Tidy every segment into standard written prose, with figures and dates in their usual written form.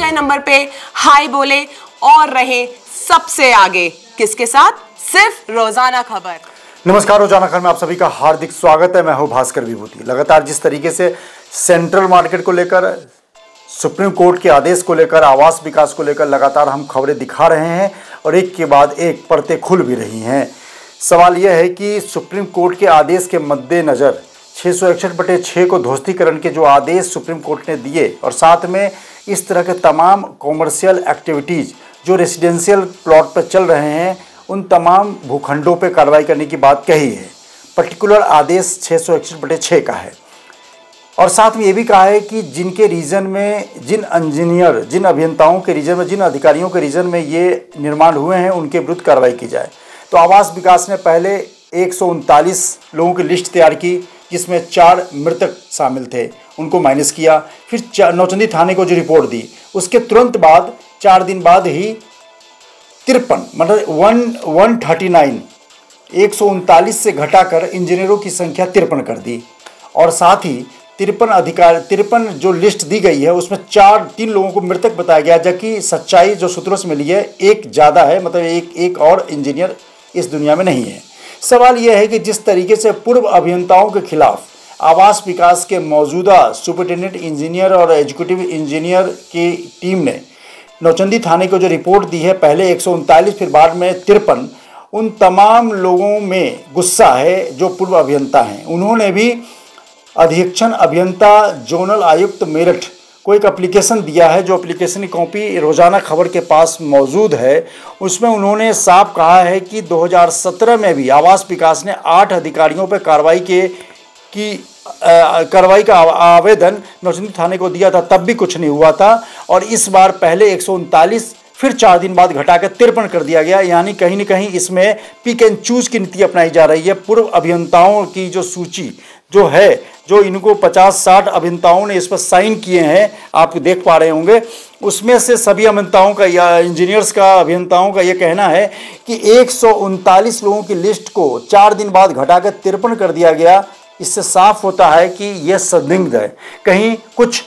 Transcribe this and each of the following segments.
गए नंबर पे हाय बोले और रहे सबसे आगे। किसके साथ? सिर्फ रोजाना खबर। नमस्कार, रोजाना खबर में आप सभी का हार्दिक स्वागत है। मैं हूं भास्कर विभूति। लगातार जिस तरीके से सेंट्रल मार्केट को लेकर, सुप्रीम कोर्ट के आदेश को लेकर, आवास विकास को लेकर लगातार हम खबरें दिखा रहे हैं और एक के बाद एक परतें खुल भी रही हैं। सवाल यह है कि सुप्रीम कोर्ट के आदेश के मद्देनज़र 661/6 को ध्वस्तीकरण के जो आदेश सुप्रीम कोर्ट ने दिए और साथ में इस तरह के तमाम कॉमर्शियल एक्टिविटीज़ जो रेसिडेंशियल प्लॉट पर चल रहे हैं उन तमाम भूखंडों पर कार्रवाई करने की बात कही है। पर्टिकुलर आदेश 661/6 का है और साथ में ये भी कहा है कि जिनके रीजन में, जिन इंजीनियर, जिन अभियंताओं के रीजन में, जिन अधिकारियों के रीजन में ये निर्माण हुए हैं उनके विरुद्ध कार्रवाई की जाए। तो आवास विकास ने पहले 139 लोगों की लिस्ट तैयार की जिसमें 4 मृतक शामिल थे, उनको माइनस किया। फिर नौचंदी थाने को जो रिपोर्ट दी उसके तुरंत बाद 4 दिन बाद ही 53 मतलब 139 139 से घटाकर इंजीनियरों की संख्या 53 कर दी और साथ ही 53 जो लिस्ट दी गई है उसमें 3 लोगों को मृतक बताया गया, जबकि सच्चाई जो सूत्रों से मिली है एक ज़्यादा है, मतलब एक और इंजीनियर इस दुनिया में नहीं है। सवाल यह है कि जिस तरीके से पूर्व अभियंताओं के खिलाफ आवास विकास के मौजूदा सुपरिटेंडेंट इंजीनियर और एग्जीक्यूटिव इंजीनियर की टीम ने नौचंदी थाने को जो रिपोर्ट दी है, पहले 139 फिर बाद में 53, उन तमाम लोगों में गुस्सा है जो पूर्व अभियंता हैं। उन्होंने भी अधीक्षण अभियंता जोनल आयुक्त मेरठ को एक एप्लीकेशन दिया है, जो एप्लीकेशन की कॉपी रोजाना खबर के पास मौजूद है। उसमें उन्होंने साफ कहा है कि 2017 में भी आवास विकास ने 8 अधिकारियों पर कार्रवाई का आवेदन नौचंदी थाने को दिया था, तब भी कुछ नहीं हुआ था और इस बार पहले 139 फिर 4 दिन बाद घटाकर 53 कर दिया गया। यानी कहीं न कहीं इसमें पिक एंड चूज की नीति अपनाई जा रही है। पूर्व अभियंताओं की जो सूची जो है, जो इनको 50-60 अभियंताओं ने इस पर साइन किए हैं, आप देख पा रहे होंगे, उसमें से सभी अभियंताओं का या इंजीनियर्स का, अभियंताओं का ये कहना है कि 139 लोगों की लिस्ट को 4 दिन बाद घटाकर 53 कर दिया गया। इससे साफ होता है कि यह संदिग्ध है, कहीं कुछ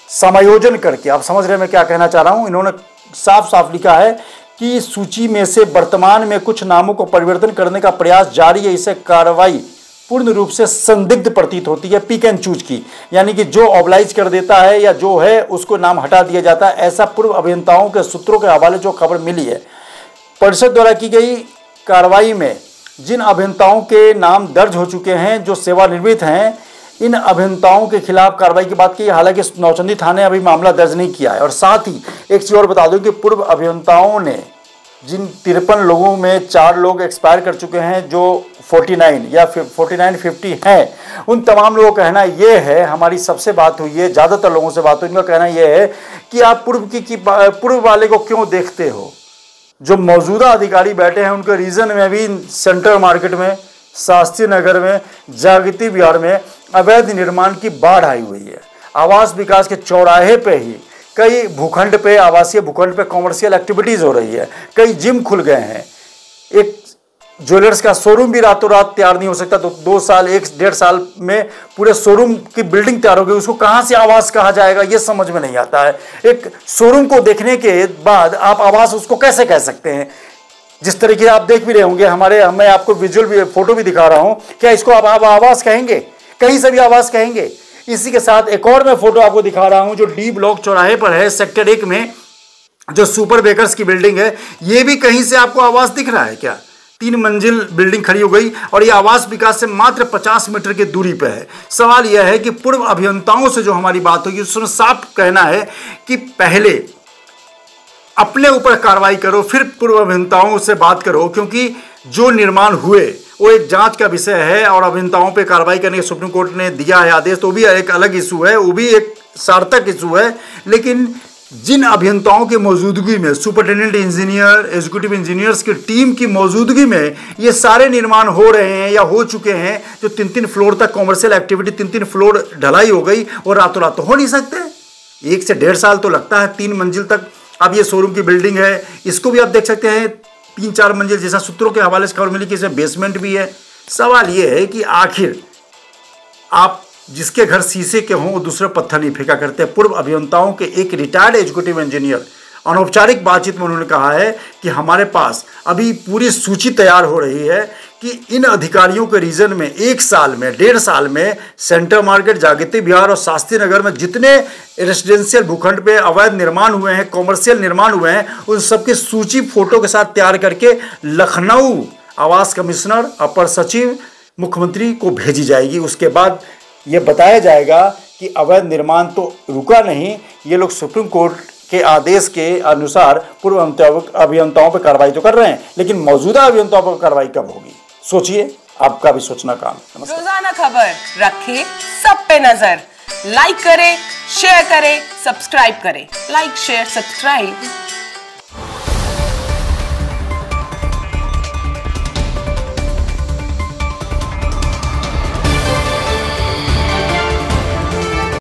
समायोजन करके। आप समझ रहे हैं मैं क्या कहना चाह रहा हूं। इन्होंने साफ साफ लिखा है कि सूची में से वर्तमान में कुछ नामों को परिवर्तन करने का प्रयास जारी है। इससे कार्रवाई पूर्ण रूप से संदिग्ध प्रतीत होती है, पिक एंड चूज की, यानी कि जो ऑब्लाइज कर देता है या जो है उसको नाम हटा दिया जाता है। ऐसा पूर्व अभियंताओं के सूत्रों के हवाले जो खबर मिली है। परिषद द्वारा की गई कार्रवाई में जिन अभियंताओं के नाम दर्ज हो चुके हैं, जो सेवानिवृत्त हैं, इन अभियंताओं के खिलाफ कार्रवाई की बात की। हालांकि नौचंदी थाने अभी मामला दर्ज नहीं किया है। और साथ ही एक चीज़ और बता दूं कि पूर्व अभियंताओं ने जिन 53 लोगों में 4 लोग एक्सपायर कर चुके हैं, जो 49 या 49-50 हैं, उन तमाम लोगों का कहना यह है, हमारी सबसे बात हुई है, ज़्यादातर लोगों से बात हुई, उनका कहना यह है कि आप पूर्व वाले को क्यों देखते हो। जो मौजूदा अधिकारी बैठे हैं उनके रीजन में भी सेंट्रल मार्केट में, शास्त्री नगर में, जागृति विहार में अवैध निर्माण की बाढ़ आई हुई है। आवास विकास के चौराहे पे ही कई भूखंड पे, आवासीय भूखंड पे कॉमर्शियल एक्टिविटीज़ हो रही है। कई जिम खुल गए हैं। एक ज्वेलर्स का शोरूम भी रातों रात तैयार नहीं हो सकता, तो 2 साल 1-1.5 साल में पूरे शोरूम की बिल्डिंग तैयार हो गई। उसको कहाँ से आवास कहा जाएगा ये समझ में नहीं आता है। एक शोरूम को देखने के बाद आप आवास उसको कैसे कह सकते हैं? जिस तरीके से आप देख भी रहे होंगे, मैं आपको विजुअल भी, फोटो भी दिखा रहा हूँ, क्या इसको आप आवास कहेंगे? कहीं से भी आवास कहेंगे? इसी के साथ एक और मैं फोटो आपको दिखा रहा हूँ जो डी ब्लॉक चौराहे पर है, सेक्टर 1 में, जो सुपर बेकर्स की बिल्डिंग है। ये भी कहीं से आपको आवास दिख रहा है क्या? 3 मंजिल बिल्डिंग खड़ी हो गई और ये आवास विकास से मात्र 50 मीटर की दूरी पर है। सवाल यह है कि पूर्व अभियंताओं से जो हमारी बात होगी उसमें साफ कहना है कि पहले अपने ऊपर कार्रवाई करो, फिर पूर्व अभियंताओं से बात करो, क्योंकि जो निर्माण हुए वो एक जांच का विषय है और अभियंताओं पे कार्रवाई करने के सुप्रीम कोर्ट ने दिया है आदेश, तो भी एक अलग इशू है, वो भी एक सार्थक इशू है। लेकिन जिन अभियंताओं की मौजूदगी में, सुपरिटेंडेंट इंजीनियर, एग्जीक्यूटिव इंजीनियर्स की टीम की मौजूदगी में ये सारे निर्माण हो रहे हैं या हो चुके हैं, जो 3-3 फ्लोर तक कॉमर्शियल एक्टिविटी, 3-3 फ्लोर ढलाई हो गई, और रातों रात तो हो नहीं सकते। 1 से 1.5 साल तो लगता है 3 मंजिल तक। अब ये शोरूम की बिल्डिंग है, इसको भी आप देख सकते हैं 3-4 मंजिल, जैसा सूत्रों के हवाले से खबर मिली कि इसमें बेसमेंट भी है। सवाल ये है कि आखिर आप जिसके घर शीशे के हों वो दूसरे पत्थर नहीं फेंका करते। पूर्व अभियंताओं के एक रिटायर्ड एग्जीक्यूटिव इंजीनियर अनौपचारिक बातचीत में उन्होंने कहा है कि हमारे पास अभी पूरी सूची तैयार हो रही है कि इन अधिकारियों के रीजन में 1 साल में 1.5 साल में सेंटर मार्केट, जागृति विहार और शास्त्री नगर में जितने रेसिडेंशियल भूखंड पे अवैध निर्माण हुए हैं, कॉमर्शियल निर्माण हुए हैं, उन सबकी सूची फोटो के साथ तैयार करके लखनऊ आवास कमिश्नर, अपर सचिव, मुख्यमंत्री को भेजी जाएगी। उसके बाद ये बताया जाएगा कि अवैध निर्माण तो रुका नहीं, ये लोग सुप्रीम कोर्ट के आदेश के अनुसार पूर्व अभियंताओं पर कार्रवाई तो कर रहे हैं, लेकिन मौजूदा अभियंताओं पर कार्रवाई कब होगी, सोचिए, आपका भी सोचना काम। रोजाना खबर रखें सब पे नजर। लाइक करें, शेयर करें, सब्सक्राइब करें। Like, share, subscribe